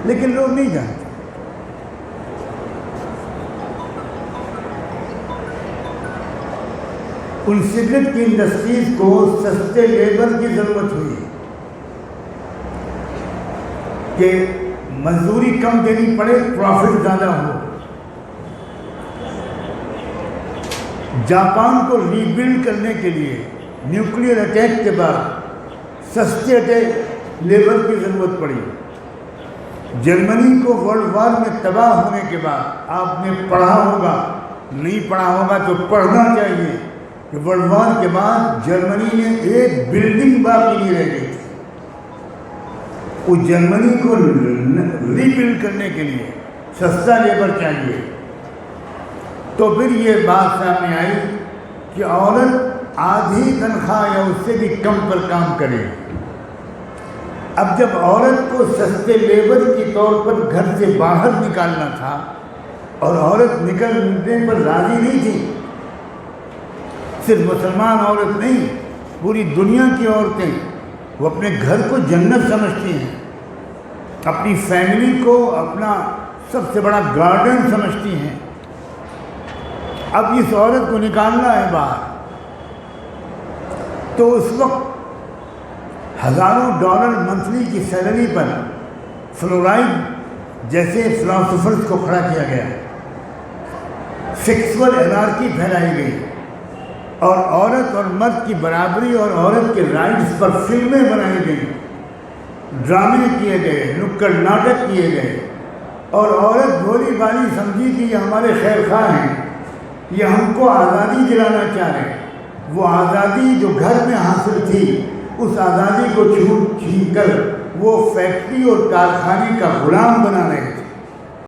لیکن لوگ نہیں جانتے۔ ان سگریٹ کی انڈسٹریز کو سستے لیبر کی ضرورت ہوئی کہ مزدوری کم دینی پڑے، پروفٹ زیادہ ہو۔ جاپان کو ری بلڈ کرنے کے لیے نیوکلیئر اٹیک کے بعد سستے لیبر کی ضرورت پڑی۔ جرمنی کو ورلڈ وار میں تباہ ہونے کے بعد، آپ نے پڑھا ہوگا، نہیں پڑھا ہوگا تو پڑھنا چاہیے کہ ورلڈ وار کے بعد جرمنی میں ایک بلڈنگ باقی نہیں رہ گئی تھی۔ اس جرمنی کو ری بلڈ کرنے کے لیے سستا لیبر چاہیے۔ تو پھر یہ بات سامنے آئی کہ عورت آدھی تنخواہ یا اس سے بھی کم پر کام کرے۔ اب جب عورت کو سستے لیبر کی طور پر گھر سے باہر نکالنا تھا اور عورت نکلنے پر راضی نہیں تھی، صرف مسلمان عورت نہیں، پوری دنیا کی عورتیں وہ اپنے گھر کو جنت سمجھتی ہیں، اپنی فیملی کو اپنا سب سے بڑا گارڈن سمجھتی ہیں۔ اب اس عورت کو نکالنا ہے باہر، تو اس وقت ہزاروں ڈالر منتھلی کی سیلری پر فلورائڈ جیسے فلاسفرز کو کھڑا کیا گیا، سیکسول انارکی پھیلائی گئی، اور عورت اور مرد کی برابری اور عورت کے رائٹس پر فلمیں بنائی گئیں، ڈرامے کیے گئے، نکڑ ناٹک کیے گئے، اور عورت بھولی بھالی سمجھی کہ یہ ہمارے خیر خواہ ہیں، یہ ہم کو آزادی دلانا چاہ رہے ہیں۔ وہ آزادی جو گھر میں حاصل تھی، اس آزادی کو چھین کر وہ فیکٹری اور کارخانے کا غلام بنا رہے تھے۔